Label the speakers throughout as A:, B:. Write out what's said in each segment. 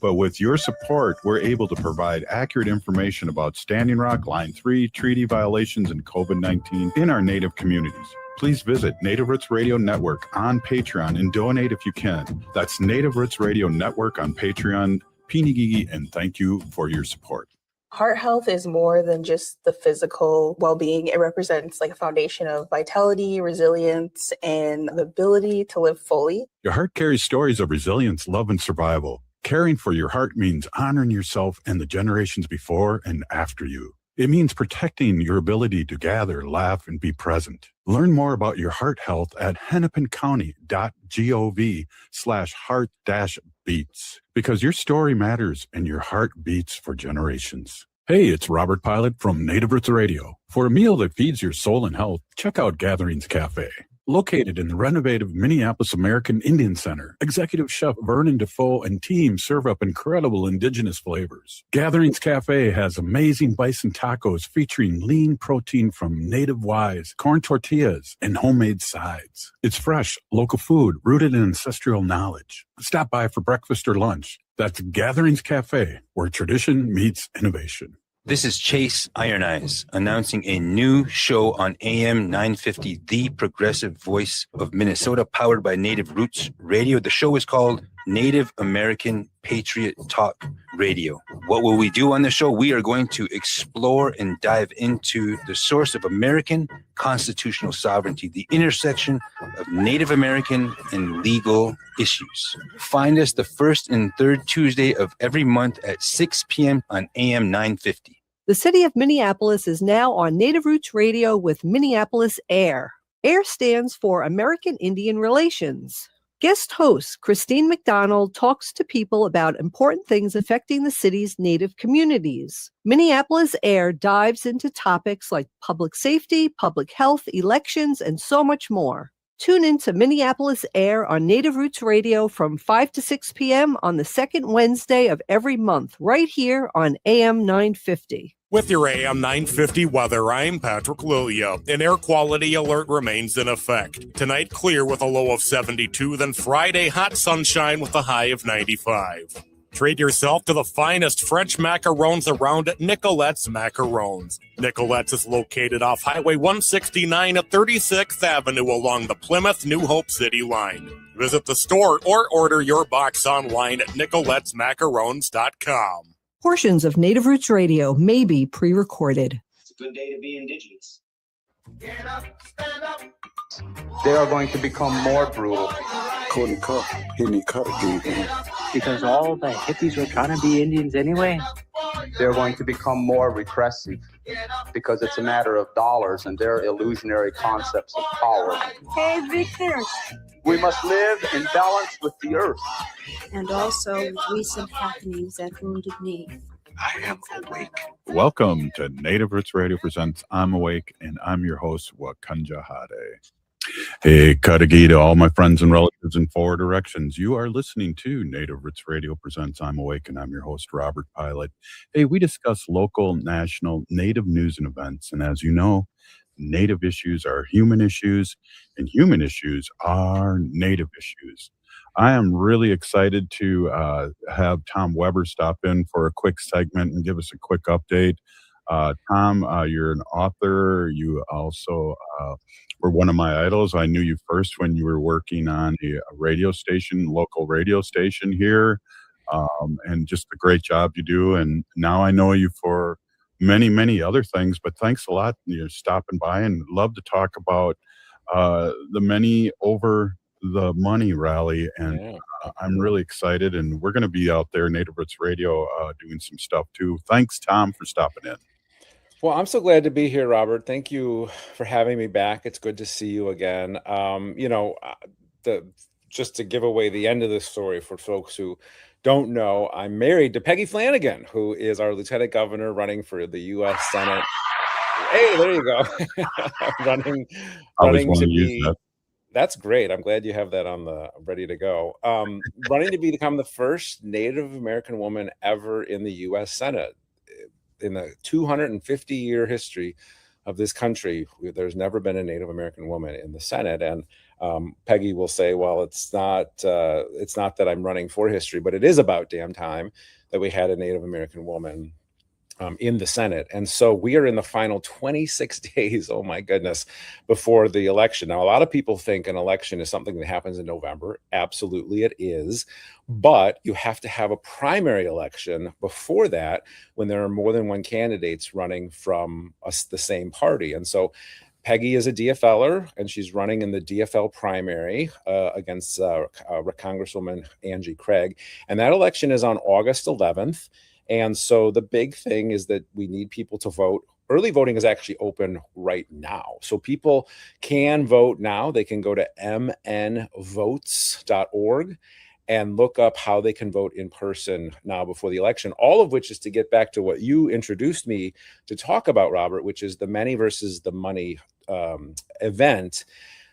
A: But with your support, we're able to provide accurate information about Standing Rock, Line 3, treaty violations, and COVID-19 in our Native communities. Please visit Native Roots Radio Network on Patreon and donate if you can. That's Native Roots Radio Network on Patreon. Pinigigi, and thank you for your support.
B: Heart health is more than just the physical well-being. It represents like a foundation of vitality, resilience, and the ability to live fully.
A: Your heart carries stories of resilience, love, and survival. Caring for your heart means honoring yourself and the generations before and after you. It means protecting your ability to gather, laugh, and be present. Learn more about your heart health at hennepincounty.gov/heart-beats, because your story matters and your heart beats for generations. Hey, it's Robert Pilot from Native Roots Radio. For a meal that feeds your soul and health, check out Gatherings Cafe. Located in the renovative Minneapolis American Indian Center, Executive Chef Vernon Defoe and team serve up incredible indigenous flavors. Gatherings Cafe has amazing bison tacos featuring lean protein from native wise, corn tortillas, and homemade sides. It's fresh, local food rooted in ancestral knowledge. Stop by for breakfast or lunch. That's Gatherings Cafe, where tradition meets innovation.
C: This is Chase Iron Eyes announcing a new show on AM 950, the progressive voice of Minnesota, powered by Native Roots Radio. The show is called Native American Patriot Talk Radio. What will we do on the show? We are going to explore and dive into the source of American constitutional sovereignty, the intersection of Native American and legal issues. Find us the first and third Tuesday of every month at 6 p.m. on AM 950.
D: The city of Minneapolis is now on Native Roots Radio with Minneapolis AIR. AIR stands for American Indian Relations. Guest host Christine McDonald talks to people about important things affecting the city's Native communities. Minneapolis AIR dives into topics like public safety, public health, elections, and so much more. Tune in to Minneapolis AIR on Native Roots Radio from 5 to 6 p.m. on the second Wednesday of every month, right here on AM 950.
E: With your AM 950 weather, I'm Patrick Lilia. An air quality alert remains in effect. Tonight, clear with a low of 72, then Friday, hot sunshine with a high of 95. Treat yourself to the finest French macarons around at Nicolette's Macarons. Nicolette's is located off Highway 169 at 36th Avenue along the Plymouth-New Hope City line. Visit the store or order your box online at nicolettesmacarons.com.
D: Portions of Native Roots Radio may be pre-recorded.
F: It's a good day to be indigenous.
G: Get up, stand up.
H: They are going to become more brutal.
I: Couldn't cut, hitting cut again.
J: Because all the hippies were trying to be Indians anyway.
H: They're going to become more repressive because it's a matter of dollars and their illusionary concepts of power.
K: Hey, Victor.
H: We must live in balance with the earth.
K: And also with recent happenings at Wounded Knee.
I: I am awake.
A: Welcome to Native Roots Radio presents I'm Awake, and I'm your host, Wakanja Hade. Hey, Kadagi to all my friends and relatives in four directions. You are listening to Native Roots Radio presents I'm Awake, and I'm your host, Robert Pilot. Hey, we discuss local, national, Native news and events, and as you know, Native issues are human issues, and human issues are Native issues. I am really excited to have Tom Weber stop in for a quick segment and give us a quick update. Tom, you're an author. You also were one of my idols. I knew you first when you were working on a radio station, local radio station here, and just the great job you do. And now I know you for many, many other things, but thanks a lot. You're stopping by, and love to talk about the many over the money rally, and I'm really excited, and we're going to be out there, Native Roots Radio, doing some stuff too. Thanks, Tom, for stopping in.
L: Well, I'm so glad to be here, Robert. Thank you for having me back. It's good to see you again. Just to give away the end of the story for folks who don't know, I'm married to Peggy Flanagan, who is our lieutenant governor running for the U.S. Senate. Hey, there you go. running to be. That's great. I'm glad you have that on the ready to go. Running to become the first Native American woman ever in the U.S. Senate. In the 250-year history of this country, there's never been a Native American woman in the Senate. And Peggy will say, well, it's not that I'm running for history, but it is about damn time that we had a Native American woman in the Senate. And so we are in the final 26 days, oh my goodness, before the election. Now, a lot of people think an election is something that happens in November. Absolutely, it is. But you have to have a primary election before that when there are more than one candidates running from the same party. And so Peggy is a DFLer, and she's running in the DFL primary against Congresswoman Angie Craig. And that election is on August 11th. And so the big thing is that we need people to vote. Early voting is actually open right now. So people can vote now. They can go to mnvotes.org and look up how they can vote in person now before the election, all of which is to get back to what you introduced me to talk about, Robert, which is the many versus the money event.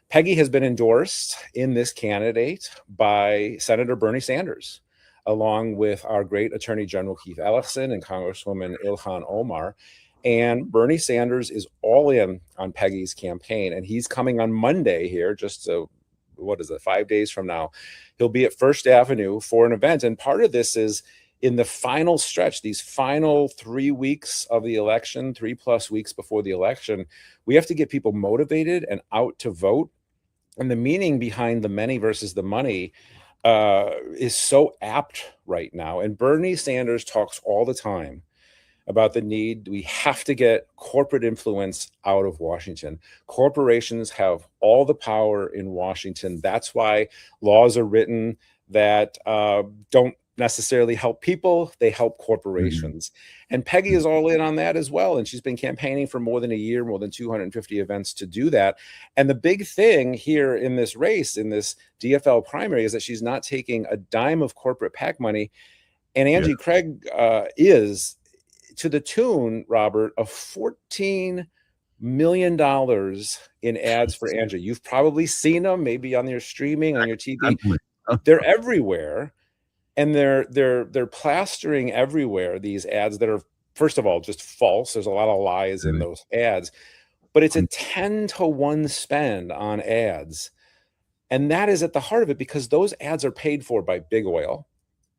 L: Peggy has been endorsed in this candidate by Senator Bernie Sanders, along with our great Attorney General Keith Ellison and Congresswoman Ilhan Omar. And Bernie Sanders is all in on Peggy's campaign, and he's coming on Monday here, just 5 days from now. He'll be at First Avenue for an event, and part of this is in the final stretch, these final 3 weeks of the election, 3+ weeks before the election, we have to get people motivated and out to vote. And the meaning behind the many versus the money is so apt right now. And Bernie Sanders talks all the time about the need. We have to get corporate influence out of Washington. Corporations have all the power in Washington. That's why laws are written that don't necessarily help people, they help corporations. And Peggy is all in on that as well. And she's been campaigning for more than a year, more than 250 events to do that. And the big thing here in this race, in this DFL primary, is that she's not taking a dime of corporate PAC money. And Angie Craig is, to the tune, Robert, of $14 million in ads for Angie. You've probably seen them, maybe on your streaming, on your TV. They're everywhere. And they're plastering everywhere these ads that are, first of all, just false. There's a lot of lies in those ads, but it's a 10-to-1 spend on ads. And that is at the heart of it, because those ads are paid for by big oil,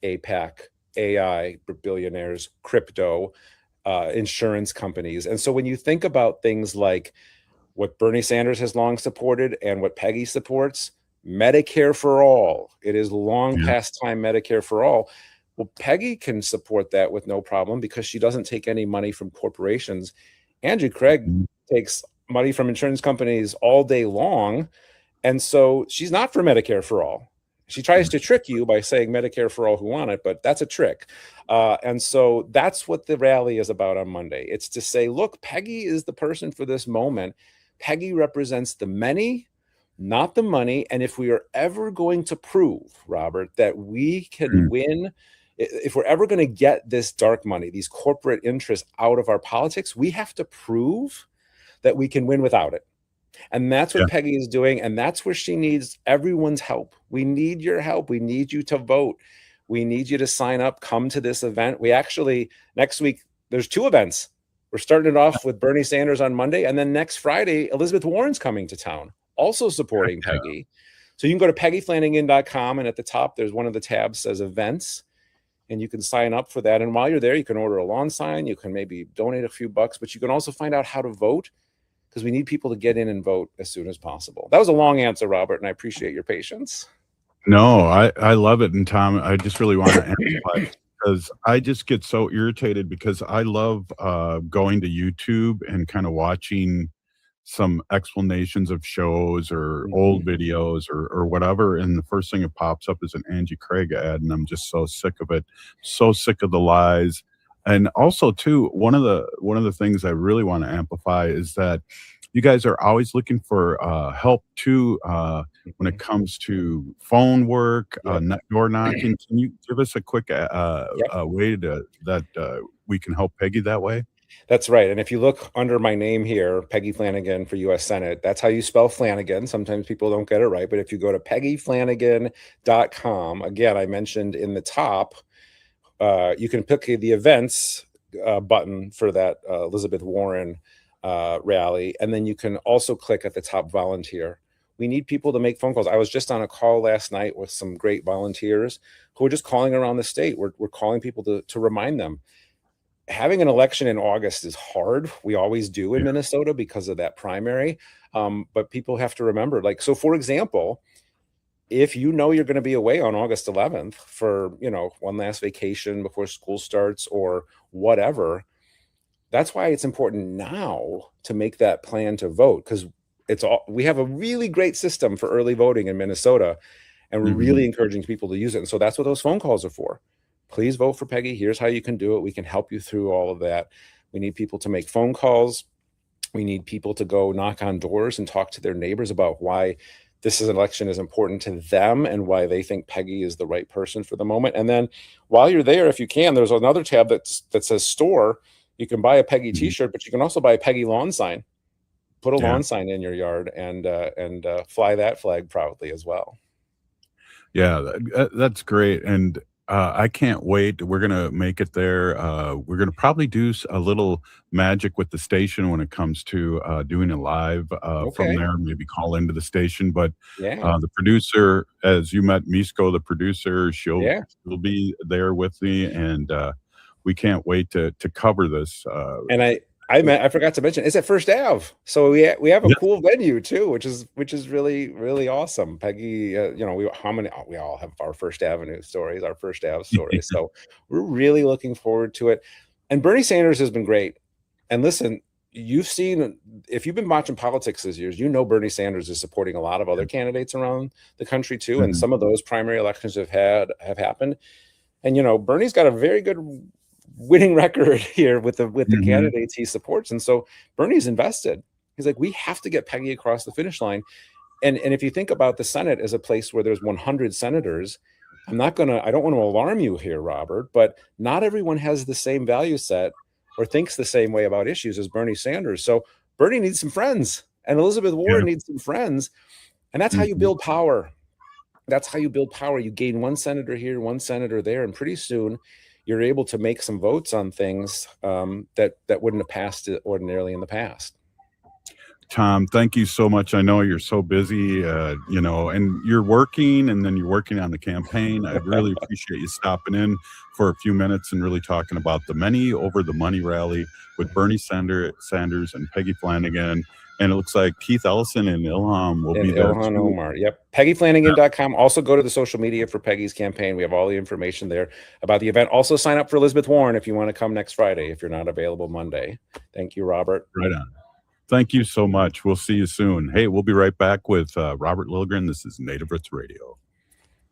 L: APAC, AI, billionaires, crypto, insurance companies. And so when you think about things like what Bernie Sanders has long supported and what Peggy supports, Medicare for all. It is long past time Medicare for all. Well, Peggy can support that with no problem because she doesn't take any money from corporations. Angie Craig takes money from insurance companies all day long. And so she's not for Medicare for all. She tries to trick you by saying Medicare for all who want it, but that's a trick. And so that's what the rally is about on Monday. It's to say, look, Peggy is the person for this moment. Peggy represents the many, not the money. And if we are ever going to prove, Robert, that we can win, if we're ever going to get this dark money, these corporate interests out of our politics, we have to prove that we can win without it. And that's what Peggy is doing. And that's where she needs everyone's help. We need your help. We need you to vote. We need you to sign up, come to this event. We actually, next week, there's 2 events. We're starting it off with Bernie Sanders on Monday. And then next Friday, Elizabeth Warren's coming to town, also supporting Peggy. So you can go to peggyflanagan.com, and at the top, there's one of the tabs says events, and you can sign up for that. And while you're there, you can order a lawn sign. You can maybe donate a few bucks, but you can also find out how to vote, because we need people to get in and vote as soon as possible. That was a long answer, Robert, and I appreciate your patience.
A: No, I love it. And Tom, I just really want to amplify, because I just get so irritated, because I love going to YouTube and kind of watching some explanations of shows or old videos or whatever, and the first thing that pops up is an Angie Craig ad, and I'm just so sick of it, so sick of the lies. And also too, one of the things I really want to amplify is that you guys are always looking for help too when it comes to phone work, door knocking. Can you give us a quick way that we can help Peggy that way?
L: That's right. And if you look under my name here, Peggy Flanagan for U.S. Senate, that's how you spell Flanagan. Sometimes people don't get it right. But if you go to peggyflanagan.com, again, I mentioned in the top, you can pick the events button for that Elizabeth Warren rally. And then you can also click at the top volunteer. We need people to make phone calls. I was just on a call last night with some great volunteers who are just calling around the state. We're calling people to remind them. Having an election in August is hard. We always do in Minnesota because of that primary. But people have to remember, like, so for example, if you know you're going to be away on August 11th for, one last vacation before school starts or whatever, that's why it's important now to make that plan to vote, because we have a really great system for early voting in Minnesota, and we're really encouraging people to use it. And so that's what those phone calls are for. Please vote for Peggy. Here's how you can do it. We can help you through all of that. We need people to make phone calls. We need people to go knock on doors and talk to their neighbors about why this election is important to them and why they think Peggy is the right person for the moment. And then while you're there, if you can, there's another tab that says store. You can buy a Peggy t-shirt, but you can also buy a Peggy lawn sign. Put a lawn sign in your yard and fly that flag proudly as well.
A: Yeah, that's great. And I can't wait. We're going to make it there. We're going to probably do a little magic with the station when it comes to doing a live from there, maybe call into the station. But the producer, as you met Misko, the producer, she'll be there with me. And we can't wait to cover this.
L: And I forgot to mention, it's at First Ave, so we have a cool venue too, which is really, really awesome. Peggy, we all have our First Avenue stories, our First Ave stories, so we're really looking forward to it. And Bernie Sanders has been great. And listen, you've seen, if you've been watching politics this year, Bernie Sanders is supporting a lot of other candidates around the country too, and some of those primary elections have happened. And Bernie's got a very good winning record here with the candidates he supports. And so Bernie's invested. He's like, we have to get Peggy across the finish line. And if you think about the Senate as a place where there's 100 senators, I don't want to alarm you here, Robert, but not everyone has the same value set or thinks the same way about issues as Bernie Sanders. So Bernie needs some friends, and Elizabeth Warren needs some friends. And that's how you build power. That's how you build power. You gain one senator here, one senator there, and pretty soon you're able to make some votes on things that wouldn't have passed ordinarily in the past.
A: Tom, thank you so much. I know you're so busy, and you're working, and then you're working on the campaign. I really appreciate you stopping in for a few minutes and really talking about the Many Over the Money rally with Bernie Sanders and Peggy Flanagan. And it looks like Keith Ellison and Ilhan will be there.
L: Ilhan Omar. Yep. PeggyFlanagan.com. Also go to the social media for Peggy's campaign. We have all the information there about the event. Also sign up for Elizabeth Warren if you want to come next Friday, if you're not available Monday. Thank you, Robert.
A: Right on. Thank you so much. We'll see you soon. Hey, we'll be right back with Robert Lilligren. This is Native Roots Radio.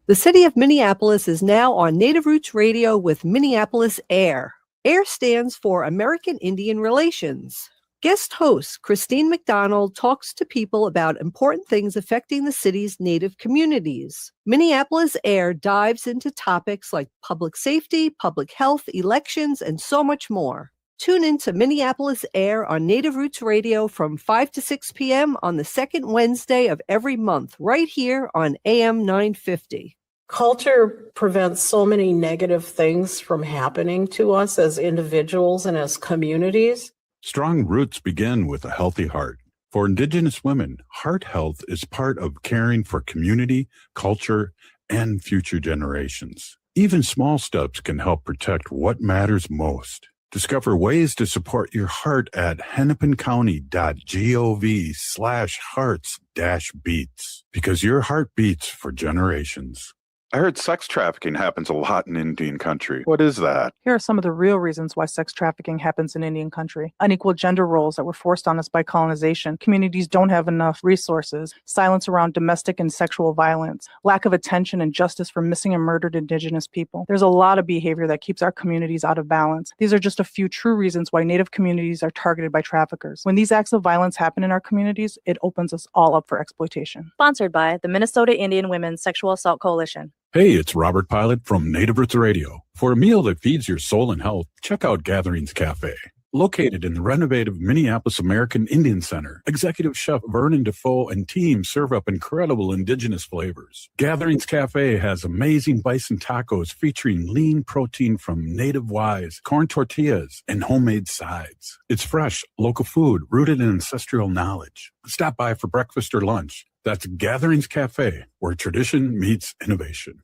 D: The city of Minneapolis is now on Native Roots Radio with Minneapolis AIR. AIR stands for American Indian Relations. Guest host Christine McDonald talks to people about important things affecting the city's Native communities. Minneapolis AIR dives into topics like public safety, public health, elections, and so much more. Tune in to Minneapolis AIR on Native Roots Radio from 5 to 6 p.m. on the second Wednesday of every month, right here on AM 950.
M: Culture prevents so many negative things from happening to us as individuals and as communities.
A: Strong roots begin with a healthy heart. For Indigenous women, heart health is part of caring for community, culture, and future generations. Even small steps can help protect what matters most. Discover ways to support your heart at hennepincounty.gov/hearts-beats, because your heart beats for generations. I heard sex trafficking happens a lot in Indian country. What is that?
N: Here are some of the real reasons why sex trafficking happens in Indian country. Unequal gender roles that were forced on us by colonization. Communities don't have enough resources. Silence around domestic and sexual violence. Lack of attention and justice for missing and murdered Indigenous people. There's a lot of behavior that keeps our communities out of balance. These are just a few true reasons why Native communities are targeted by traffickers. When these acts of violence happen in our communities, it opens us all up for exploitation.
O: Sponsored by the Minnesota Indian Women's Sexual Assault Coalition.
A: Hey, it's Robert Pilot from Native Roots Radio. For a meal that feeds your soul and health, check out Gatherings Cafe. Located in the renovative Minneapolis American Indian Center, Executive Chef Vernon Defoe and team serve up incredible Indigenous flavors. Gatherings Cafe has amazing bison tacos featuring lean protein from native wise, corn tortillas, and homemade sides. It's fresh, local food rooted in ancestral knowledge. Stop by for breakfast or lunch. That's Gatherings Cafe, where tradition meets innovation.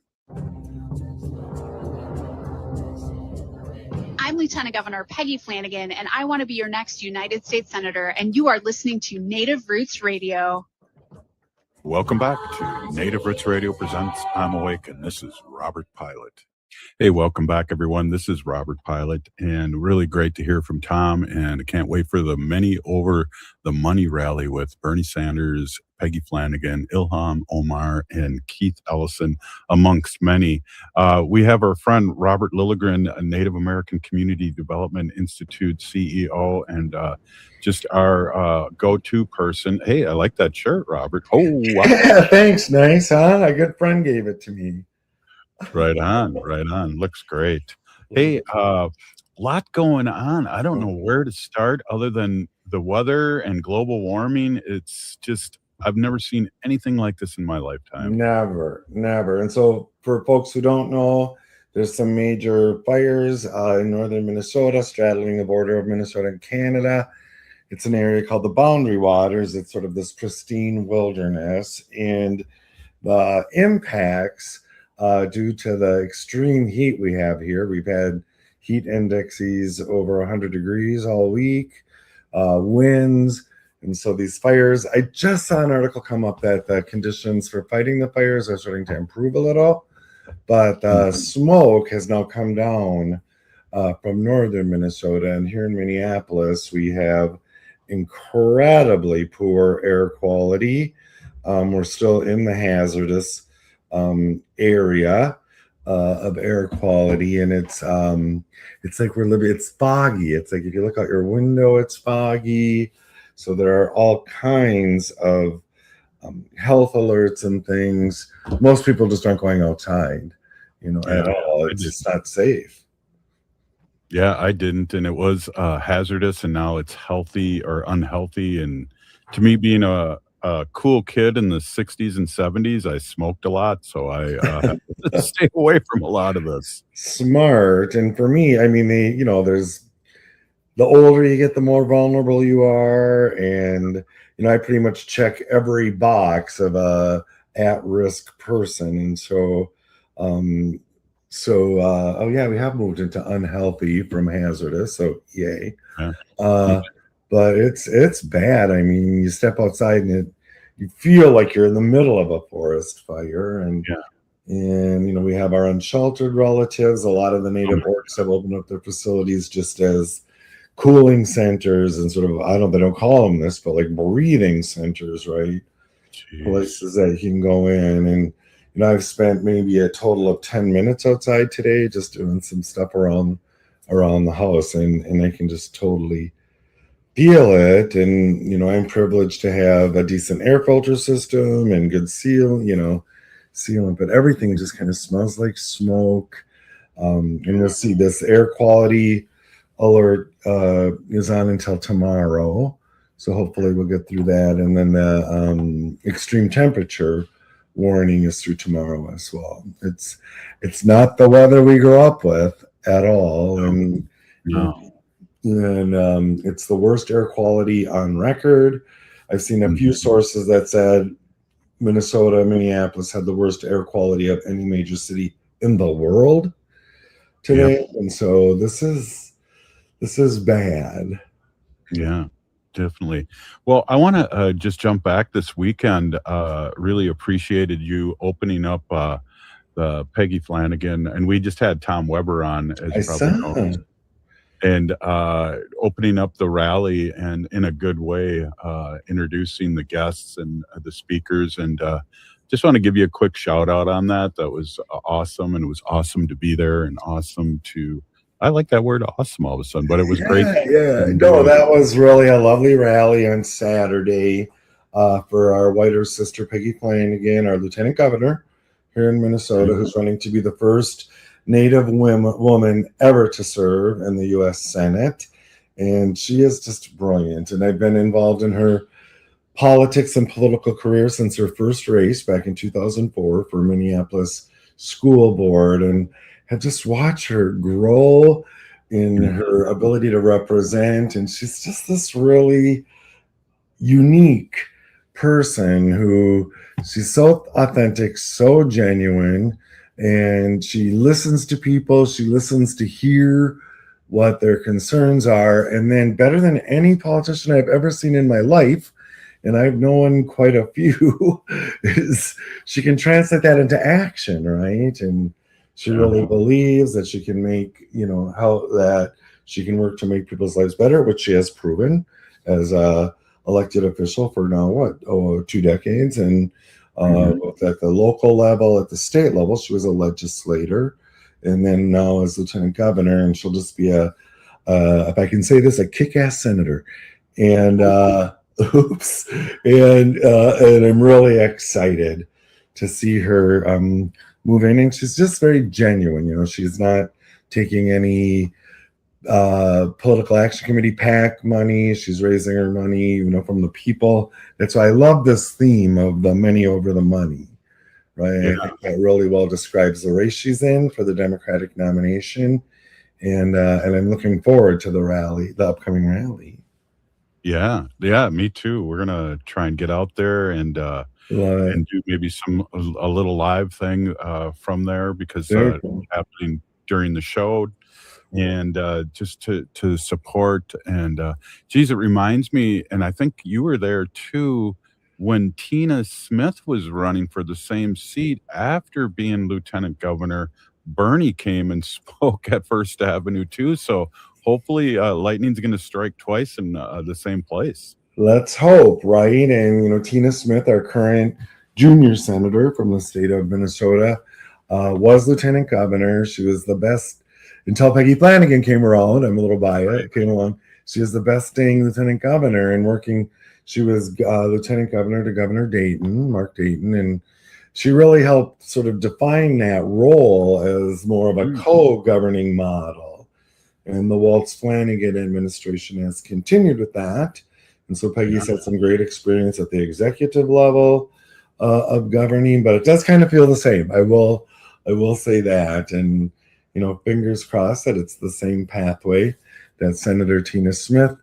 P: I'm Lieutenant Governor Peggy Flanagan, and I want to be your next United States Senator, and you are listening to Native Roots Radio.
A: Welcome back to Native Roots Radio presents I'm Awake, and this is Robert Pilot. Hey, welcome back, everyone. This is Robert Pilot, and really great to hear from Tom, and I can't wait for the Many Over the Money rally with Bernie Sanders, Peggy Flanagan, Ilhan Omar, and Keith Ellison, amongst many. We have our friend Robert Lilligren, a Native American Community Development Institute CEO, and just our go-to person. Hey, I like that shirt, Robert. Oh, wow.
Q: Yeah, thanks. Nice, huh? A good friend gave it to me.
A: Right on. Looks great. Hey, lot going on. I don't know where to start other than the weather and global warming. It's just, I've never seen anything like this in my lifetime.
Q: Never. And so for folks who don't know, there's some major fires in northern Minnesota, straddling the border of Minnesota and Canada. It's an area called the Boundary Waters. It's sort of this pristine wilderness, and the impacts due to the extreme heat we have here. We've had heat indexes over 100 degrees all week, winds. And so these fires, I just saw an article come up that the conditions for fighting the fires are starting to improve a little, but smoke has now come down from northern Minnesota. And here in Minneapolis, we have incredibly poor air quality. We're still in the hazardous area of air quality, and it's like we're living, it's foggy. It's like if you look out your window, it's foggy. So there are all kinds of health alerts and things. Most people just aren't going outside, at all. It's just not safe.
A: Yeah, I didn't, and it was hazardous, and now it's healthy or unhealthy. And to me, being a cool kid in the 60s and 70s, I smoked a lot, so I had to stay away from a lot of this.
Q: Smart. And for me, I mean, there's the older you get, the more vulnerable you are. And, I pretty much check every box of a at-risk person. And so, oh yeah, we have moved into unhealthy from hazardous. So yay.
A: Yeah.
Q: But it's bad. I mean, you step outside and you feel like you're in the middle of a forest fire. And we have our unsheltered relatives. A lot of the native orcs have opened up their facilities just as cooling centers and sort of, they don't call them this, but like breathing centers, right?
A: Jeez.
Q: Places that you can go in. And I've spent maybe a total of 10 minutes outside today just doing some stuff around the house, and I can just totally feel it. And I'm privileged to have a decent air filter system and good sealant, but everything just kind of smells like smoke. And we'll see, this air quality alert is on until tomorrow, so hopefully we'll get through that. And then the extreme temperature warning is through tomorrow as well. It's not the weather we grew up with at all. And it's the worst air quality on record. I've seen a few sources that said Minnesota, Minneapolis had the worst air quality of any major city in the world today. And so this is bad.
A: Yeah, definitely. Well, I want to just jump back this weekend. Really appreciated you opening up the Peggy Flanagan, and we just had Tom Weber on, as you probably know, and opening up the rally and in a good way, introducing the guests and the speakers. And just want to give you a quick shout out on that. That was awesome, and it was awesome to be there, and awesome to, I like that word awesome all of a sudden, but it was great.
Q: Yeah, no, that was really a lovely rally on Saturday for our White Earth sister, Peggy Flanagan, our Lieutenant Governor here in Minnesota, who's running to be the first Native woman ever to serve in the U.S. Senate. And she is just brilliant. And I've been involved in her politics and political career since her first race back in 2004 for Minneapolis School Board, and have just watched her grow in her ability to represent. And she's just this really unique person who she's so authentic, so genuine, and she listens to people. She listens to hear what their concerns are. And then better than any politician I've ever seen in my life, and I've known quite a few, is she can translate that into action, right? And she really believes that she can make, how that she can work to make people's lives better, which she has proven as a elected official for now, 2 decades. And both at the local level, at the state level, she was a legislator, and then now as lieutenant governor, and she'll just be if I can say this, a kick-ass senator. And oops, and I'm really excited to see her move in, and she's just very genuine. She's not taking any political action committee PAC money. She's raising her money, from the people. That's why I love this theme of the many over the money, right?
A: Yeah.
Q: I think that really well describes the race she's in for the Democratic nomination, and I'm looking forward to the upcoming rally.
A: Yeah, me too. We're gonna try and get out there and do maybe a little live thing from there, because it's happening during the show, and just to support. And geez, it reminds me, and I think you were there too, when Tina Smith was running for the same seat after being lieutenant governor. Bernie came and spoke at First Avenue too. So hopefully lightning's going to strike twice in the same place.
Q: Let's hope, right? And, Tina Smith, our current junior senator from the state of Minnesota, was lieutenant governor. She was the best until Peggy Flanagan came around. I'm a little biased. Came along. She was the best staying lieutenant governor and working. She was lieutenant governor to Governor Dayton, Mark Dayton, and she really helped sort of define that role as more of a co-governing model. And the Waltz Flanagan administration has continued with that. And so Peggy's had some great experience at the executive level of governing, but it does kind of feel the same. I will say that. And, fingers crossed that it's the same pathway that Senator Tina Smith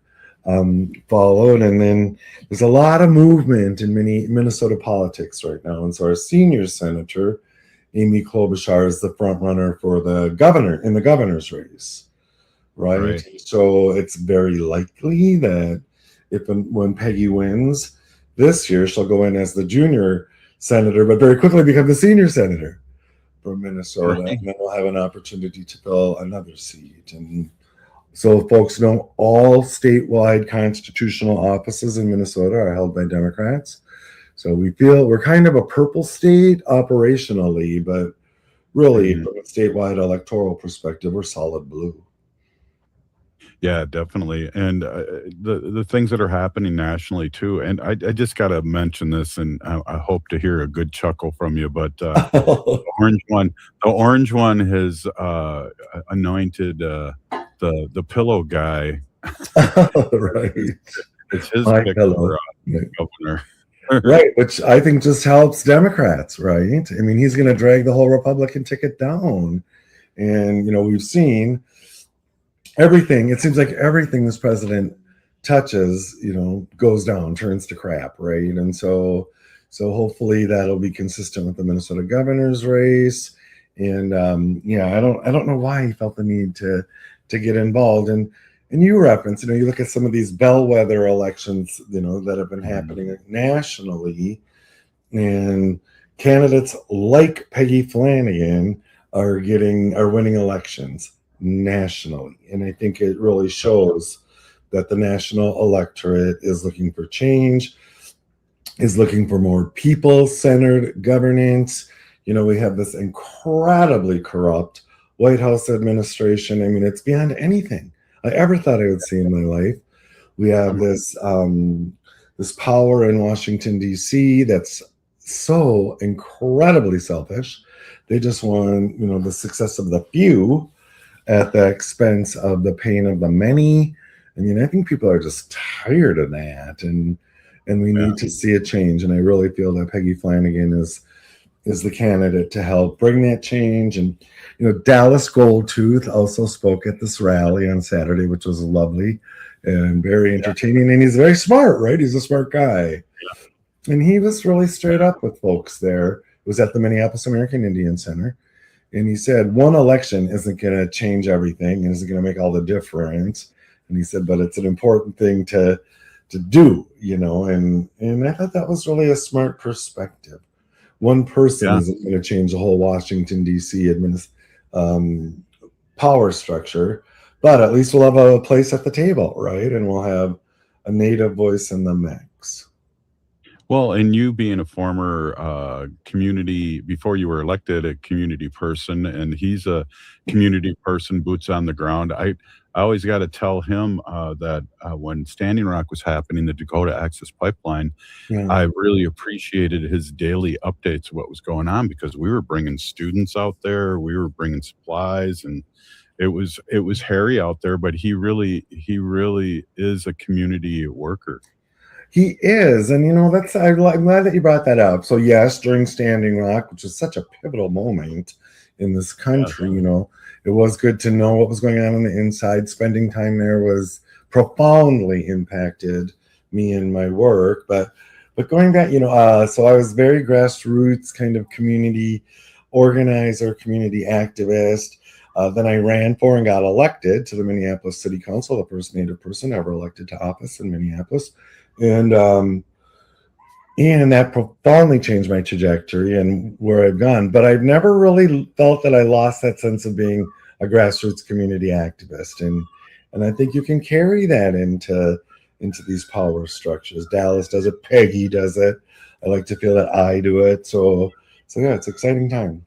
Q: followed. And then there's a lot of movement in Minnesota politics right now. And so our senior senator, Amy Klobuchar, is the front runner for the governor in the governor's race, right? So it's very likely that when Peggy wins this year, she'll go in as the junior senator, but very quickly become the senior senator from Minnesota. And then we'll have an opportunity to fill another seat. And so folks know all statewide constitutional offices in Minnesota are held by Democrats. So we feel we're kind of a purple state operationally, but really from a statewide electoral perspective, we're solid blue.
A: Yeah, definitely. And the things that are happening nationally too. And I just got to mention this, and I hope to hear a good chuckle from you, but the orange one has anointed the pillow guy.
Q: Right.
A: It's his pick for governor.
Q: Right, which I think just helps Democrats, right? I mean, he's going to drag the whole Republican ticket down. And, we've seen everything. It seems like everything this president touches, goes down, turns to crap, right? And so hopefully that'll be consistent with the Minnesota governor's race. And I don't know why he felt the need to get involved. And you reference, you look at some of these bellwether elections, that have been happening nationally, and candidates like Peggy Flanagan are winning elections nationally. And I think it really shows that the national electorate is looking for change, is looking for more people-centered governance. We have this incredibly corrupt White House administration. I mean, it's beyond anything I ever thought I would see in my life. We have this power in Washington, D.C. that's so incredibly selfish. They just want, the success of the few at the expense of the pain of the many. I mean, I think people are just tired of that, and we need to see a change. And I really feel that Peggy Flanagan is the candidate to help bring that change. And Dallas Goldtooth also spoke at this rally on Saturday, which was lovely and very entertaining. And he's very smart, right? He's a smart guy. And he was really straight up with folks there. It was at the Minneapolis American Indian Center. And he said, one election isn't going to change everything and isn't going to make all the difference. And he said, but it's an important thing to do, you know, and I thought that was really a smart perspective. One person isn't going to change the whole Washington, D.C. Power structure, but at least we'll have a place at the table, right? And we'll have a Native voice in the mix.
A: Well, and you being a former community, before you were elected, a community person, and he's a community person, boots on the ground. I always got to tell him that when Standing Rock was happening, the Dakota Access Pipeline, I really appreciated his daily updates of what was going on, because we were bringing students out there, we were bringing supplies, and it was hairy out there, but he really is a community worker.
Q: He is, and you know, I'm glad that you brought that up. So yes, during Standing Rock, which is such a pivotal moment in this country, you know, it was good to know what was going on the inside. Spending time there was profoundly impacted me and my work. But going back, you know, so I was very grassroots kind of community organizer, community activist. Then I ran for and got elected to the Minneapolis City Council, the first Native person ever elected to office in Minneapolis. And that profoundly changed my trajectory and where I've gone. But I've never really felt that I lost that sense of being a grassroots community activist. And I think you can carry that into these power structures. Dallas does it, Peggy does it. I like to feel that I do it. So yeah, it's an exciting time.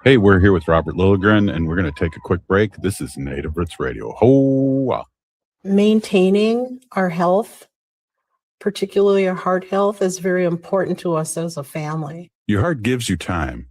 A: Hey, we're here with Robert Lilligren, and we're going to take a quick break. This is Native Roots Radio. Ho-wah.
M: Maintaining our health, particularly our heart health, is very important to us as a family.
A: Your heart gives you time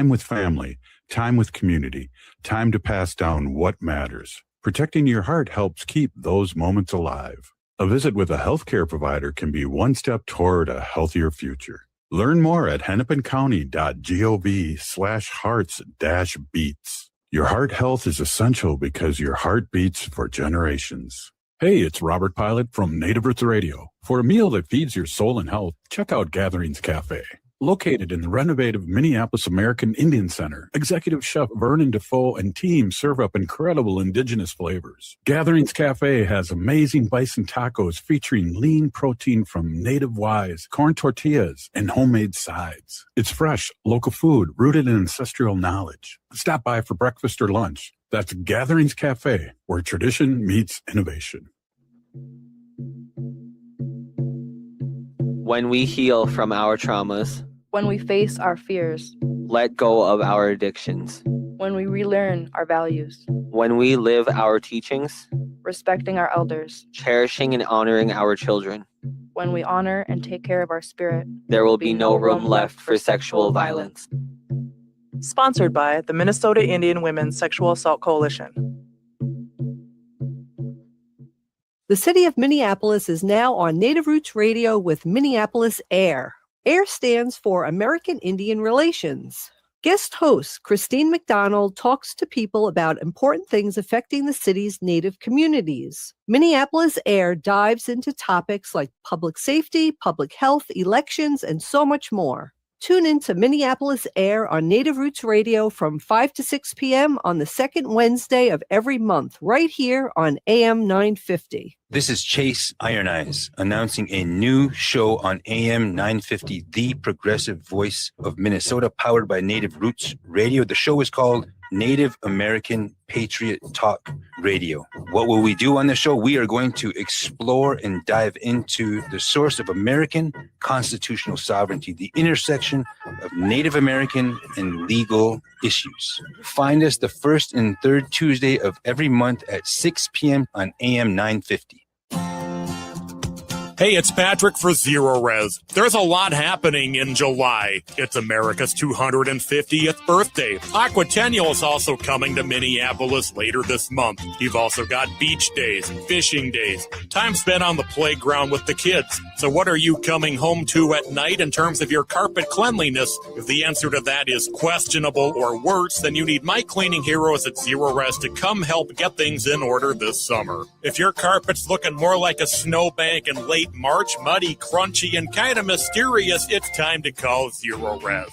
A: with family, time with community, time to pass down what matters. Protecting your heart helps keep those moments alive. A visit with a healthcare provider can be one step toward a healthier future. Learn more at hennepincounty.gov/hearts-beats. Your heart health is essential because your heart beats for generations. Hey, it's Robert Pilot from Native Roots Radio. For a meal that feeds your soul and health, check out Gatherings Cafe. Located in the renovative Minneapolis American Indian Center, Executive Chef Vernon Defoe and team serve up incredible indigenous flavors. Gatherings Cafe has amazing bison tacos featuring lean protein from native wise, corn tortillas, and homemade sides. It's fresh, local food rooted in ancestral knowledge. Stop by for breakfast or lunch. That's Gatherings Cafe, where tradition meets innovation.
R: When we heal from our traumas,
S: when we face our fears,
R: let go of our addictions,
S: when we relearn our values,
R: when we live our teachings,
S: respecting our elders,
R: cherishing and honoring our children,
S: when we honor and take care of our spirit,
R: there will be no room left for sexual violence.
N: Sponsored by the Minnesota Indian Women's Sexual Assault Coalition.
D: The city of Minneapolis is now on Native Roots Radio with Minneapolis AIR. AIR stands for American Indian Relations. Guest host Christine McDonald talks to people about important things affecting the city's Native communities. Minneapolis AIR dives into topics like public safety, public health, elections, and so much more. Tune in to Minneapolis AIR on Native Roots Radio from 5 to 6 p.m. on the second Wednesday of every month, right here on AM 950.
C: This is Chase Iron Eyes announcing a new show on AM 950, the progressive voice of Minnesota, powered by Native Roots Radio. The show is called Native American Patriot Talk Radio. What will we do on the show? We are going to explore and dive into the source of American constitutional sovereignty, the intersection of Native American and legal issues. Find us the first and third Tuesday of every month at 6 p.m. on AM 950.
E: Hey, it's Patrick for Zero Res. There's a lot happening in July. It's America's 250th birthday. Aquatennial is also coming to Minneapolis later this month. You've also got beach days, fishing days, time spent on the playground with the kids. So what are you coming home to at night in terms of your carpet cleanliness? If the answer to that is questionable or worse, then you need my cleaning heroes at Zero Res to come help get things in order this summer. If your carpet's looking more like a snowbank and lazy late March, muddy, crunchy, and kind of mysterious, it's time to call Zero Res.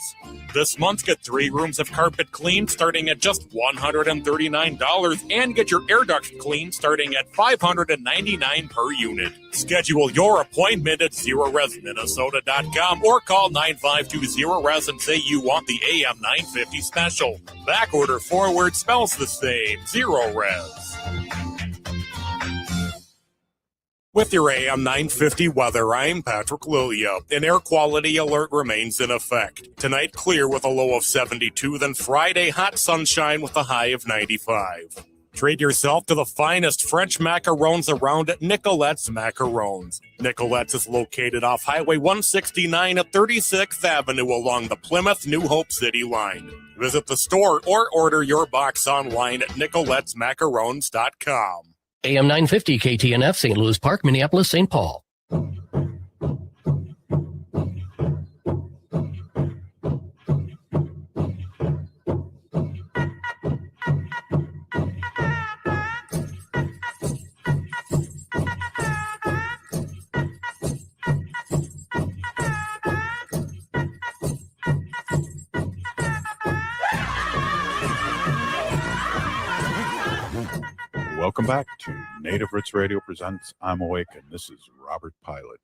E: This month, get 3 rooms of carpet cleaned starting at just $139 and get your air duct cleaned starting at $599 per unit. Schedule your appointment at ZeroResMinnesota.com or call 9520-RES and say you want the AM 950 special. Back order forward spells the same. Zero Res. With your AM 950 weather, I'm Patrick Lilia. An air quality alert remains in effect. Tonight, clear with a low of 72, then Friday, hot sunshine with a high of 95. Treat yourself to the finest French macarons around at Nicolette's Macarons. Nicolette's is located off Highway 169 at 36th Avenue along the Plymouth-New Hope City line. Visit the store or order your box online at nicolettesmacarons.com.
T: AM 950 KTNF, St. Louis Park, Minneapolis, St. Paul.
A: Welcome back to Native Roots Radio Presents I'm Awake, and this is Robert Pilot.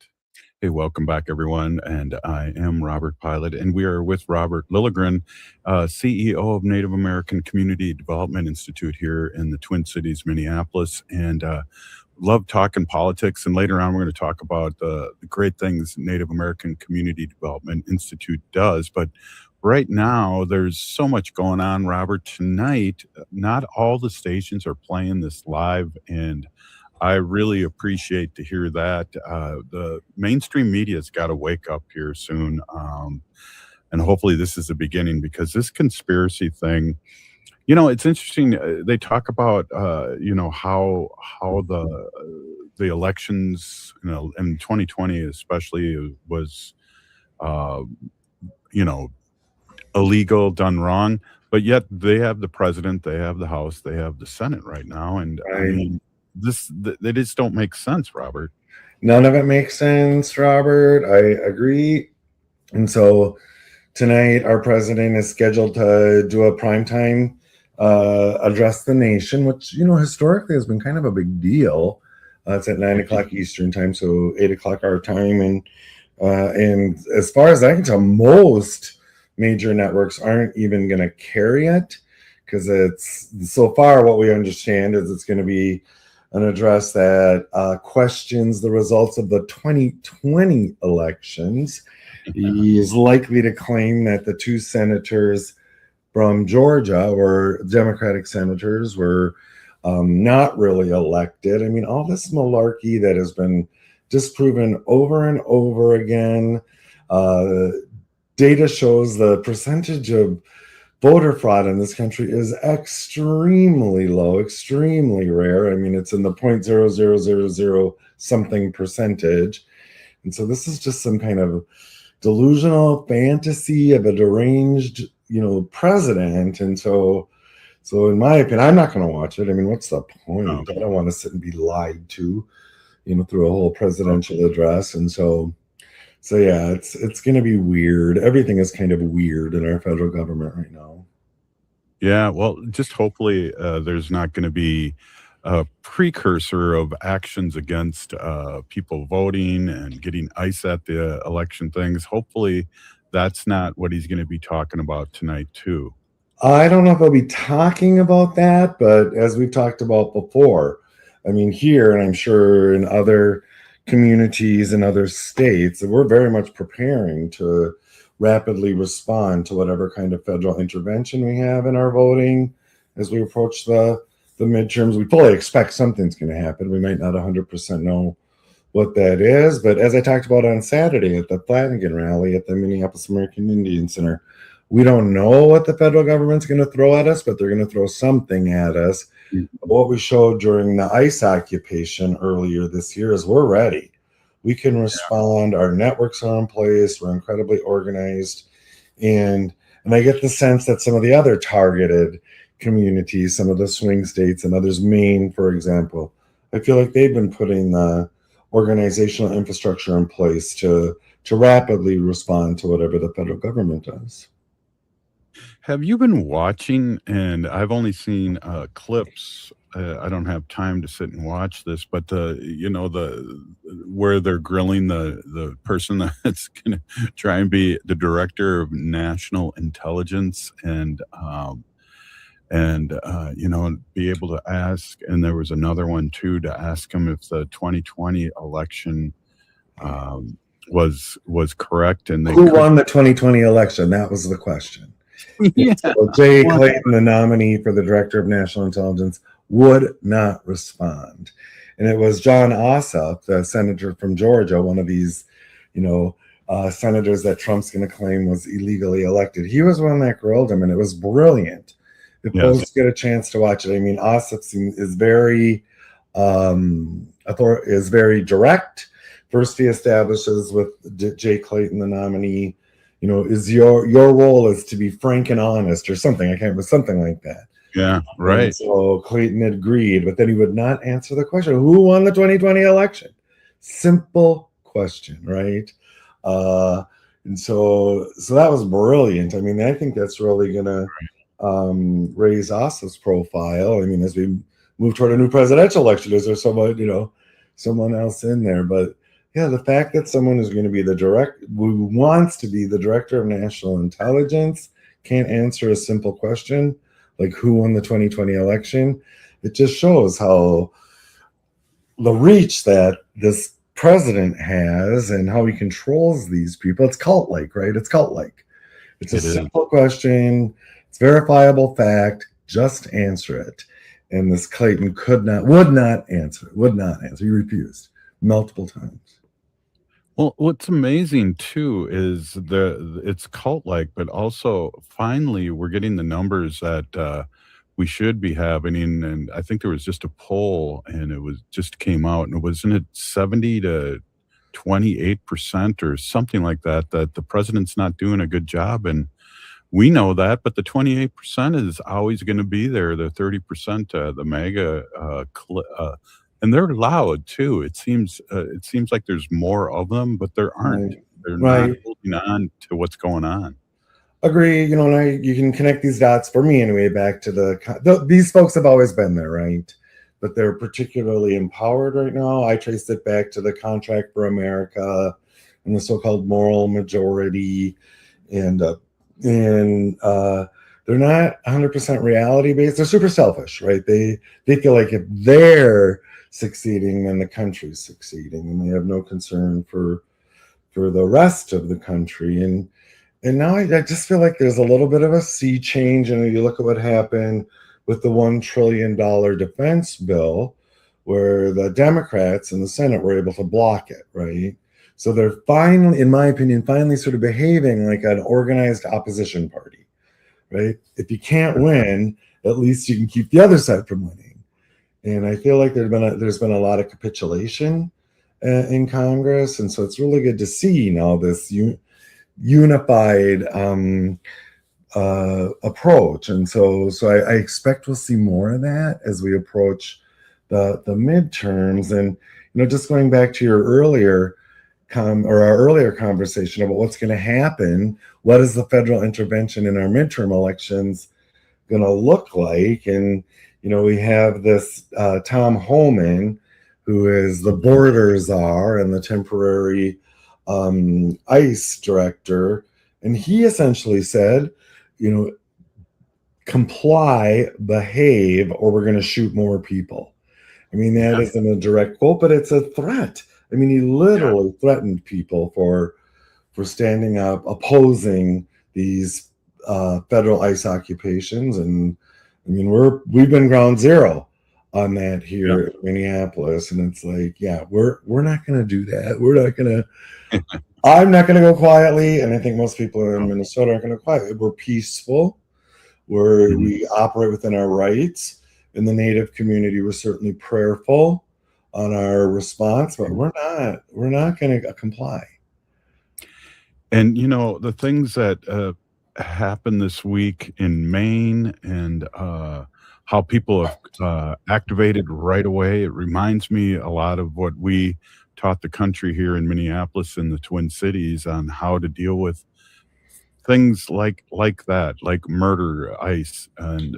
A: Hey, welcome back, everyone, and I am Robert Pilot, and we are with Robert Lilligren, CEO of Native American Community Development Institute here in the Twin Cities, Minneapolis, and love talking politics, and later on we're going to talk about the great things Native American Community Development Institute does, but right now, there's so much going on, Robert. Tonight, not all the stations are playing this live, and I really appreciate to hear that. The mainstream media's got to wake up here soon, and hopefully this is the beginning, because this conspiracy thing, you know, it's interesting. They talk about, you know, how the elections, you know, in 2020 especially was, you know, illegal, done wrong, but yet they have the president, they have the House, they have the Senate right now, and I mean, they just don't make sense, Robert.
Q: None of it makes sense, Robert. I agree. And so tonight, our president is scheduled to do a primetime address the nation, which, you know, historically has been kind of a big deal. It's at 9 o'clock Eastern time, so 8 o'clock our time, and as far as I can tell, most major networks aren't even going to carry it, because it's, so far what we understand is it's going to be an address that questions the results of the 2020 elections. He is likely to claim that the 2 senators from Georgia, were Democratic senators, were not really elected. I mean, all this malarkey that has been disproven over and over again. Data shows the percentage of voter fraud in this country is extremely low, extremely rare. I mean, it's in the 0.0000 something percentage. And so this is just some kind of delusional fantasy of a deranged, you know, president. And so in my opinion, I'm not going to watch it. I mean, what's the point? I don't want to sit and be lied to, you know, through a whole presidential address. And so yeah, it's going to be weird. Everything is kind of weird in our federal government right now.
A: Yeah, well, just hopefully there's not going to be a precursor of actions against people voting and getting ice at the election things. Hopefully that's not what he's going to be talking about tonight, too.
Q: I don't know if I'll be talking about that, but as we've talked about before, I mean, here, and I'm sure in other communities in other states, we're very much preparing to rapidly respond to whatever kind of federal intervention we have in our voting as we approach the midterms. We fully expect something's going to happen. We might not 100% know what that is, but as I talked about on Saturday at the Flanagan rally at the Minneapolis American Indian Center, we don't know what the federal government's going to throw at us, but they're going to throw something at us. What we showed during the ICE occupation earlier this year is we're ready. We can respond. Our networks are in place. We're incredibly organized. And I get the sense that some of the other targeted communities, some of the swing states and others, Maine, for example, I feel like they've been putting the organizational infrastructure in place to rapidly respond to whatever the federal government does.
A: Have you been watching? And I've only seen clips. I don't have time to sit and watch this, but where they're grilling the person that's going to try and be the director of national intelligence, and be able to ask. And there was another one too, to ask him if the 2020 election was correct, and
Q: who won the 2020 election? That was the question.
A: Yeah.
Q: So Jay Clayton, the nominee for the director of national intelligence, would not respond. And it was John Ossoff, the senator from Georgia, one of these, senators that Trump's going to claim was illegally elected. He was one that grilled him, and it was brilliant. If folks get a chance to watch it, I mean, Ossoff is very direct. First, he establishes with Jay Clayton, the nominee, is your role is to be frank and honest, or something. I can't remember, something like that.
A: Yeah, right.
Q: And so Clayton agreed, but then he would not answer the question: who won the 2020 election? Simple question, right? And so that was brilliant. I mean, I think that's really gonna raise Ossoff's profile. I mean, as we move toward a new presidential election, is there someone else in there? But yeah, the fact that someone is going to be who wants to be the director of national intelligence can't answer a simple question like who won the 2020 election, it just shows how the reach that this president has and how he controls these people. It's cult-like, right? It's cult-like. It's a simple question. It's verifiable fact. Just answer it. And this Clayton would not answer. He refused multiple times.
A: Well, what's amazing too is it's cult-like, but also finally we're getting the numbers that we should be having. And I think there was just a poll, and it was just came out, and wasn't it 70 to 28% or something like that the president's not doing a good job. And we know that, but the 28% is always going to be there. The 30%, the MAGA, and they're loud too. It seems like there's more of them, but there aren't.
Q: Right.
A: They're not holding on to what's going on.
Q: Agree. You can connect these dots, for me anyway, back to these folks have always been there, right? But they're particularly empowered right now. I traced it back to the Contract for America and the so-called moral majority, and they're not 100% reality based. They're super selfish, right? They feel like if they're succeeding, then the country's succeeding, and they have no concern for the rest of the country. And now I just feel like there's a little bit of a sea change. And you look at what happened with the $1 trillion defense bill, where the Democrats in the Senate were able to block it, right? So they're finally, in my opinion, sort of behaving like an organized opposition party, right? If you can't win, at least you can keep the other side from winning. And I feel like there's been a lot of capitulation in Congress, and so it's really good to see now this unified approach. And so I expect we'll see more of that as we approach the midterms. And just going back to your earlier our earlier conversation about what's going to happen, what is the federal intervention in our midterm elections going to look like? And we have this Tom Homan, who is the border czar and the temporary ICE director, and he essentially said, comply, behave, or we're going to shoot more people. I mean, that isn't a direct quote, but it's a threat. I mean, he literally threatened people for standing up, opposing these federal ICE occupations. And I mean, we've been ground zero on that here in Minneapolis, and it's like, we're not going to do that. We're not going to. I'm not going to go quietly, and I think most people in Minnesota aren't going to quietly. We're peaceful. We operate within our rights. In the Native community, we're certainly prayerful on our response, but we're not going to comply.
A: And the things that happened this week in Maine and how people have activated right away. It reminds me a lot of what we taught the country here in Minneapolis and the Twin Cities on how to deal with things like that, like murder, ICE, and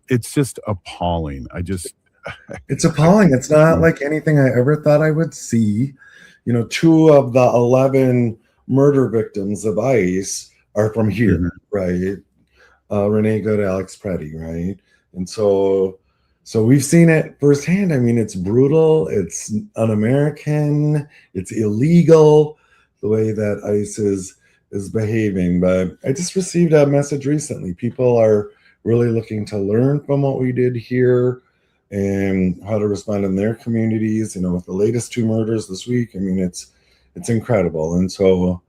A: it's just appalling.
Q: It's appalling. It's not like anything I ever thought I would see. 2 of the 11 murder victims of ICE are from here, right? Renee Good, Alex Preddy, right? And so we've seen it firsthand. I mean, it's brutal. It's un-American. It's illegal the way that ICE is behaving. But I just received a message recently. People are really looking to learn from what we did here and how to respond in their communities. With the latest 2 murders this week, I mean, it's incredible. And so,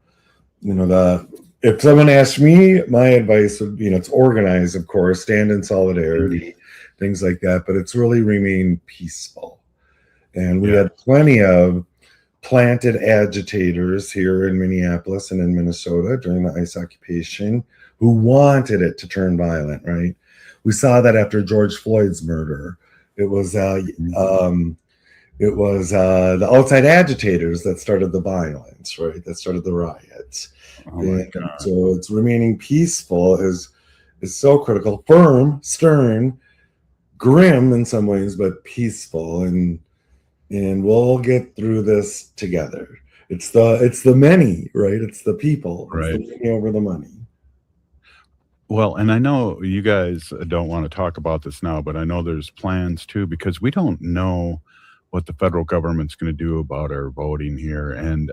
Q: if someone asked me, my advice would be, it's organize, of course, stand in solidarity, things like that, but it's really remain peaceful. And we had plenty of planted agitators here in Minneapolis and in Minnesota during the ICE occupation who wanted it to turn violent, right? We saw that after George Floyd's murder. It was the outside agitators that started the violence, right? That started the riots. So it's remaining peaceful is so critical. Firm, stern, grim in some ways, but peaceful, and we'll get through this together. It's the many, right? It's the people, right? It's the many over the money.
A: Well, and I know you guys don't want to talk about this now, but I know there's plans too, because we don't know what the federal government's going to do about our voting here. And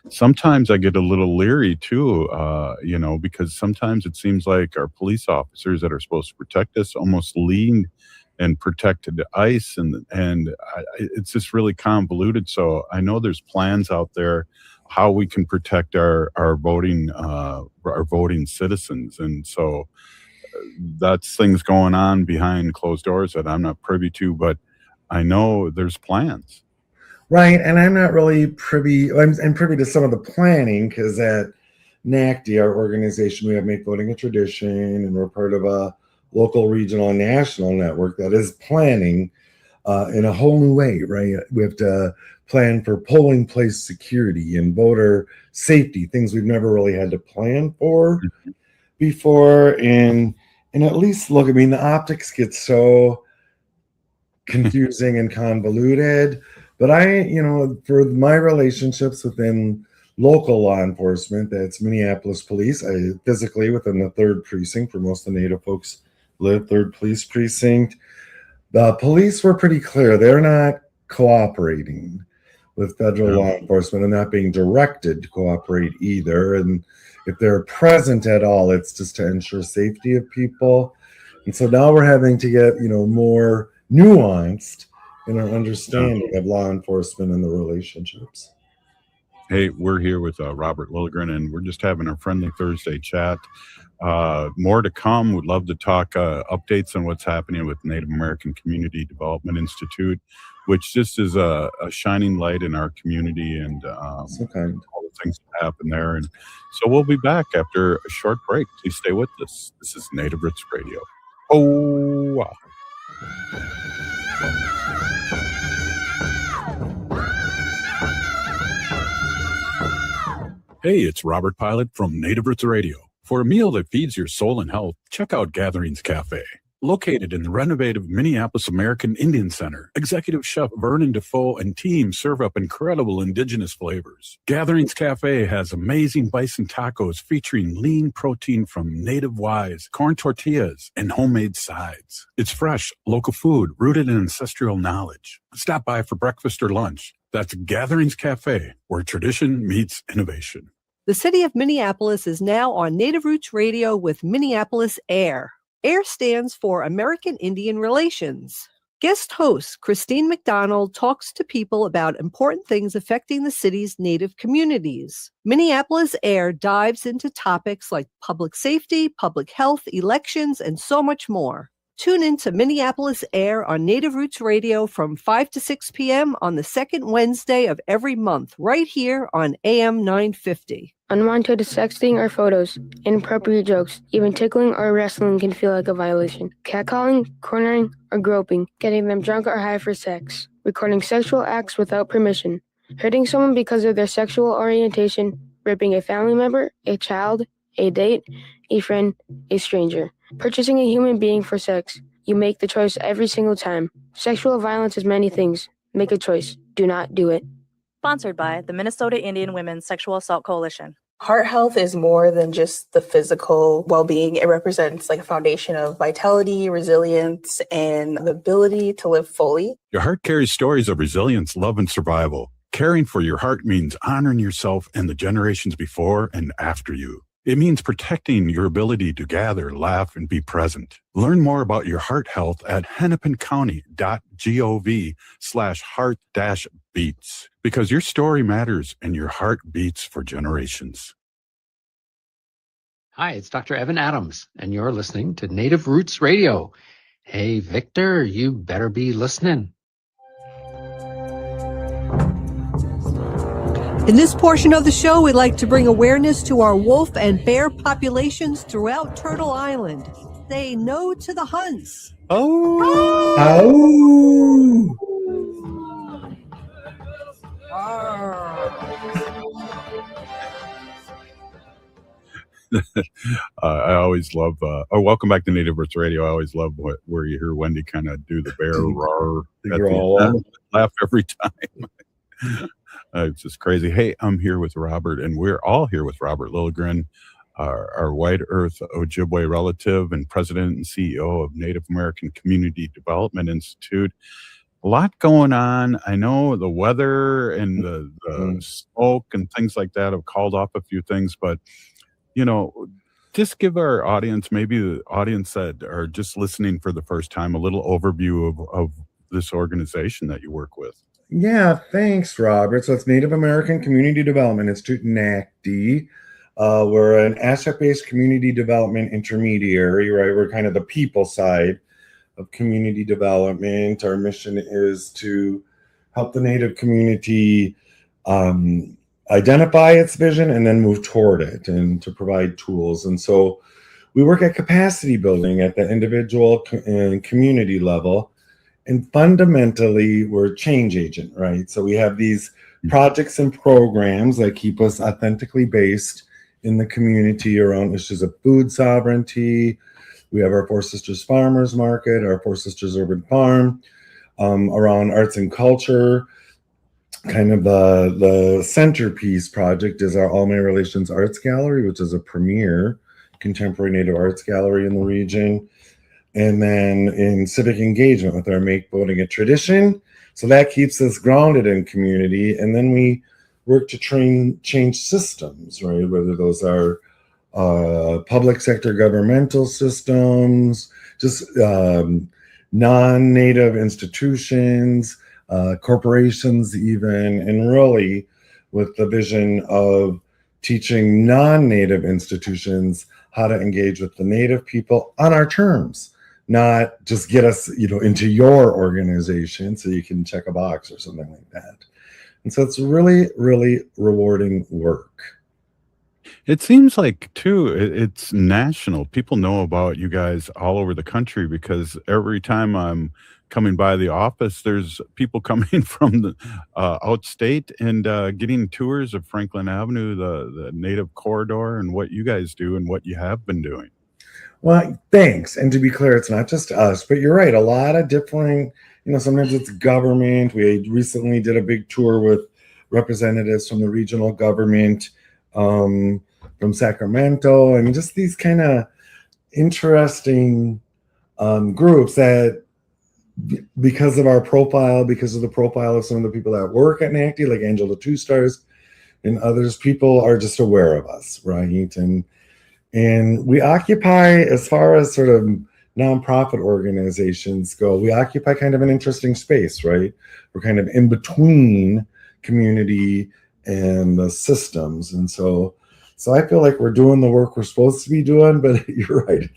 A: sometimes I get a little leery too, because sometimes it seems like our police officers that are supposed to protect us almost lean and protected ICE, and it's just really convoluted. So I know there's plans out there how we can protect our voting citizens, and so that's things going on behind closed doors that I'm not privy to, but I know there's plans.
Q: Right, and I'm not really privy. I'm privy to some of the planning because at NACDI, our organization, we have Make Voting a Tradition, and we're part of a local, regional, and national network that is planning in a whole new way, right? We have to plan for polling place security and voter safety, things we've never really had to plan for before. And at least look, I mean, the optics get so confusing and convoluted, but for my relationships within local law enforcement, that's Minneapolis police, I physically within the 3rd precinct, where most of the Native folks live, 3rd police precinct, the police were pretty clear. They're not cooperating with federal law enforcement and not being directed to cooperate either. And if they're present at all, it's just to ensure safety of people. And so now we're having to get, more nuanced in our understanding of law enforcement and the relationships.
A: Hey, we're here with Robert Lilligren, and we're just having our friendly Thursday chat. More to come. Would love to talk updates on what's happening with Native American Community Development Institute, which just is a shining light in our community, and all the things that happen there. And so we'll be back after a short break. Please stay with us. This is Native Roots Radio. Oh, wow. Hey, it's Robert Pilot from Native Roots Radio. For a meal that feeds your soul and health, check out Gatherings Cafe. Located in the renovated Minneapolis American Indian Center, Executive Chef Vernon Defoe and team serve up incredible indigenous flavors. Gatherings Cafe has amazing bison tacos featuring lean protein from native wise, corn tortillas, and homemade sides. It's fresh, local food rooted in ancestral knowledge. Stop by for breakfast or lunch. That's Gatherings Cafe, where tradition meets innovation.
D: The city of Minneapolis is now on Native Roots Radio with Minneapolis AIR. AIR stands for American Indian Relations. Guest host Christine McDonald talks to people about important things affecting the city's Native communities. Minneapolis AIR dives into topics like public safety, public health, elections, and so much more. Tune in to Minneapolis Air on Native Roots Radio from 5 to 6 p.m. on the second Wednesday of every month, right here on AM 950.
U: Unwanted sexting or photos, inappropriate jokes, even tickling or wrestling can feel like a violation. Catcalling, cornering, or groping, getting them drunk or high for sex, recording sexual acts without permission, hurting someone because of their sexual orientation, raping a family member, a child, a date, a friend, a stranger, purchasing a human being for sex. You make the choice every single time. Sexual violence is many things. Make a choice. Do not do it.
O: Sponsored by the Minnesota Indian Women's Sexual Assault Coalition.
B: Heart health is more than just the physical well-being. It represents like a foundation of vitality, resilience, and the ability to live fully.
A: Your heart carries stories of resilience, love, and survival. Caring for your heart means honoring yourself and the generations before and after you. It means protecting your ability to gather, laugh, and be present. Learn more about your heart health at hennepincounty.gov/heart-beats, because your story matters and your heart beats for generations.
V: Hi, it's Dr. Evan Adams, and you're listening to Native Roots Radio. Hey, Victor, you better be listening.
D: In this portion of the show, we'd like to bring awareness to our wolf and bear populations throughout Turtle Island. Say no to the hunts.
A: I always love, welcome back to Native Roots Radio. I always love where you hear Wendy kind of do the bear roar. Laugh every time. It's just crazy. Hey, I'm here with Robert, and we're all here with Robert Lilligren, our White Earth Ojibwe relative and president and CEO of Native American Community Development Institute. A lot going on. I know the weather and the smoke and things like that have called off a few things, but, you know, just give our audience, maybe the audience that are just listening for the first time, a little overview of this organization that you work with.
Q: Yeah, thanks, Robert. So it's Native American Community Development Institute, NACDI. We're an asset-based community development intermediary, right? We're kind of the people side of community development. Our mission is to help the Native community identify its vision and then move toward it, and to provide tools. And so we work at capacity building at the individual and community level. And fundamentally, we're a change agent, right? So we have these projects and programs that keep us authentically based in the community around issues of food sovereignty. We have our Four Sisters Farmers Market, our Four Sisters Urban Farm, around arts and culture. Kind of the centerpiece project is our All My Relations Arts Gallery, which is a premier contemporary Native arts gallery in the region. And then in civic engagement with our Make Voting a Tradition. So that keeps us grounded in community. And then we work to change systems, right? Whether those are public sector governmental systems, just non-Native institutions, corporations even, and really with the vision of teaching non-Native institutions how to engage with the Native people on our terms. Not just get us, into your organization so you can check a box or something like that. And so it's really, really rewarding work.
A: It seems like, too, it's national. People know about you guys all over the country, because every time I'm coming by the office, there's people coming from the outstate and getting tours of Franklin Avenue, the Native corridor, and what you guys do and what you have been doing.
Q: Well, thanks. And to be clear, it's not just us, but you're right. A lot of different, sometimes it's government. We recently did a big tour with representatives from the regional government, from Sacramento, and just these kind of interesting groups that, because of our profile, because of the profile of some of the people that work at NACDI, like Angela Two Stars and others, people are just aware of us, right? And we occupy, as far as sort of nonprofit organizations go, we occupy kind of an interesting space, right? We're kind of in between community and the systems. And so So I feel like we're doing the work we're supposed to be doing, but you're right.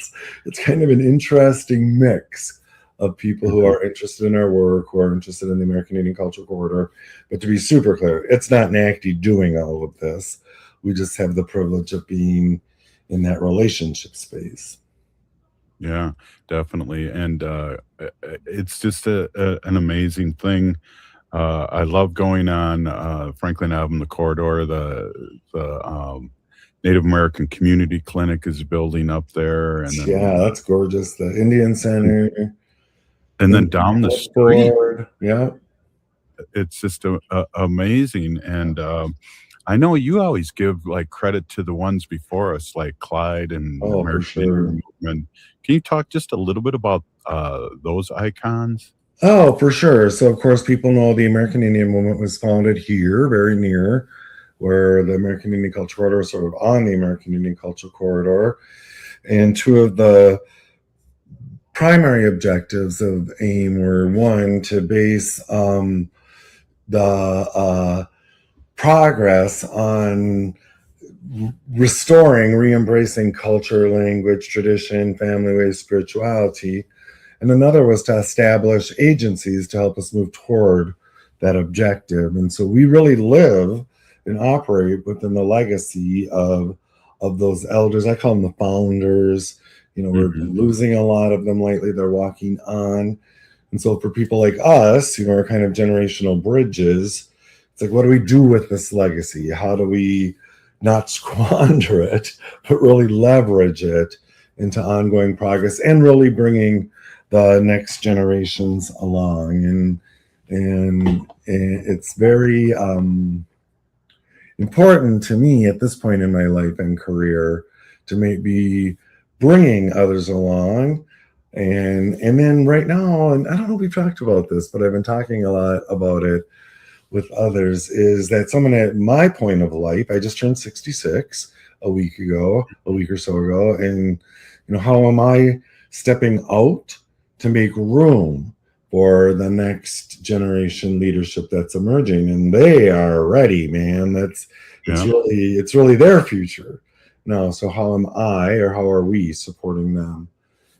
Q: It's kind of an interesting mix of people who are interested in our work, who are interested in the American Indian Cultural Corridor. But to be super clear, it's not NACDI doing all of this. We just have the privilege of being in that relationship space.
A: Yeah, definitely. And it's just an amazing thing. I love going on Franklin Avenue, the corridor. The Native American Community Clinic is building up there. And then,
Q: yeah, that's gorgeous. The Indian Center.
A: And then down the street.
Q: Yeah.
A: It's just amazing. And I know you always give like credit to the ones before us, like Clyde and the American Indian Movement. Can you talk just a little bit about those icons?
Q: Oh, for sure. So, of course, people know the American Indian Movement was founded here, very near where the American Indian Cultural Corridor is sort of on the American Indian Cultural Corridor. And two of the primary objectives of AIM were, one, to base the progress on restoring, re-embracing culture, language, tradition, family ways, spirituality. And another was to establish agencies to help us move toward that objective. And so we really live and operate within the legacy of those elders. I call them the founders. You know, we're losing a lot of them lately. They're walking on. And so for people like us, you know, are kind of generational bridges, it's like, what do we do with this legacy? How do we not squander it, but really leverage it into ongoing progress and really bringing the next generations along? And it's very important to me at this point in my life and career to be bringing others along. And then right now, and I don't know if we've talked about this, but I've been talking a lot about it with others, is that someone at my point of life, I just turned 66 a week or so ago. And, you know, how am I stepping out to make room for the next generation leadership that's emerging? And they are ready, man. It's really their future now. So how am I, or how are we supporting them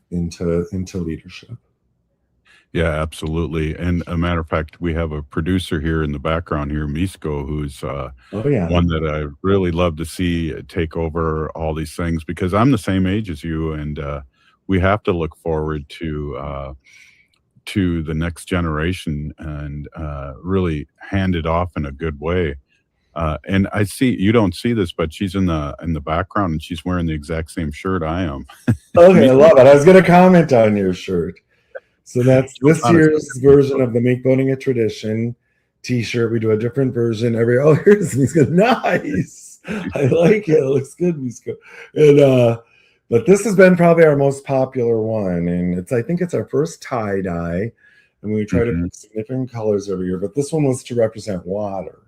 Q: into leadership?
A: Yeah, absolutely. And a matter of fact, we have a producer here in the background here, Misko, who's one that I really love to see take over all these things, because I'm the same age as you, and we have to look forward to the next generation and really hand it off in a good way. And I see, you don't see this, but she's in the background, and she's wearing the exact same shirt I am.
Q: Okay, I love it. I was going to comment on your shirt. So that's this year's version of the Make Voting a Tradition t-shirt. We do a different version here's Misko. Nice. I like it. It looks good, Misko. And but this has been probably our most popular one, and I think it's our first tie-dye, and we try to put significant colors every year. But this one was to represent water,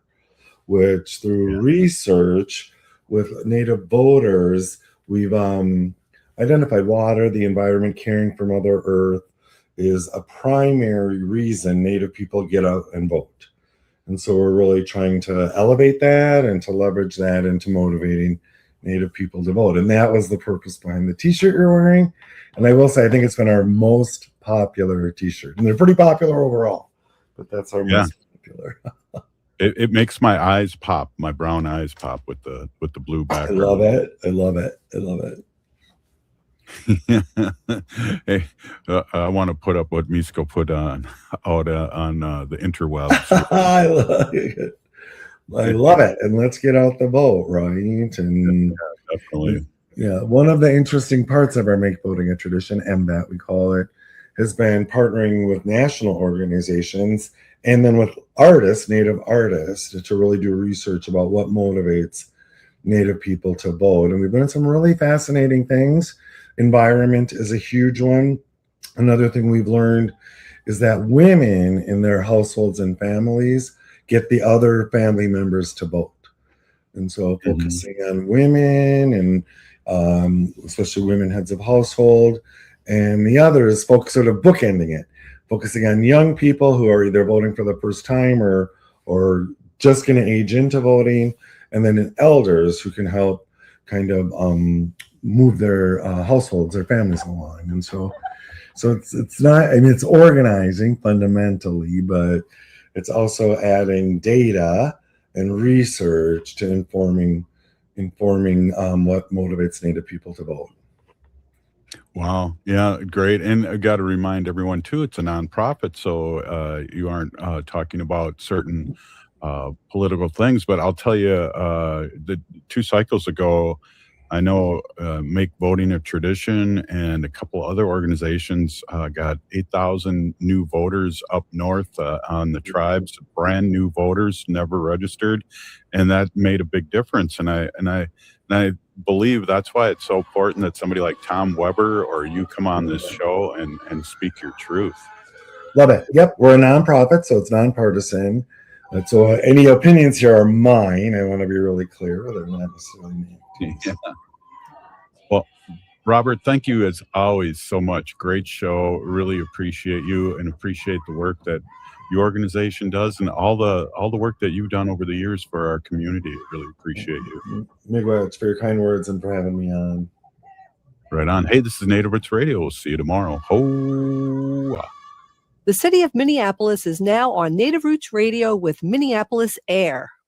Q: which through research with Native voters, we've identified water, the environment, caring for Mother Earth is a primary reason Native people get out and vote. And so we're really trying to elevate that and to leverage that into motivating Native people to vote. And that was the purpose behind the t-shirt you're wearing. And I will say, I think it's been our most popular t-shirt. And they're pretty popular overall, but that's our most popular.
A: It makes my eyes pop, my brown eyes pop with the blue background.
Q: I love it. I love it. I love it.
A: Hey, I want to put up what Misko put out on the interwebs.
Q: I love it. And let's get out the vote, right? And
A: definitely.
Q: Yeah, one of the interesting parts of our Make Voting a Tradition, MVAT we call it, has been partnering with national organizations and then with artists, Native artists, to really do research about what motivates Native people to vote. And we've learned some really fascinating things. Environment is a huge one. Another thing we've learned is that women in their households and families get the other family members to vote. And so focusing on women and especially women heads of household, and the other is sort of bookending it, focusing on young people who are either voting for the first time or just going to age into voting, and then elders who can help kind of move their households, their families along. And so it's not, I mean, it's organizing fundamentally, but it's also adding data and research to informing what motivates Native people to vote.
A: Wow. Yeah, great. And I got to remind everyone too, it's a nonprofit. So you aren't talking about certain political things, but I'll tell you, the 2 cycles ago, I know Make Voting a Tradition and a couple other organizations got 8,000 new voters up north on the tribes, brand new voters, never registered. And that made a big difference. And I believe that's why it's so important that somebody like Tom Weber or you come on this show and speak your truth.
Q: Love it. Yep. We're a nonprofit, so it's nonpartisan. So any opinions here are mine. I want to be really clear. They're not necessarily me.
A: Yeah. Well, Robert, thank you as always so much. Great show. Really appreciate you and appreciate the work that your organization does and all the work that you've done over the years for our community. Really appreciate you.
Q: Miigwech for your kind words and for having me on.
A: Right on. Hey, this is Native Roots Radio. We'll see you tomorrow. Ho!
D: The city of Minneapolis is now on Native Roots Radio with Minneapolis Air.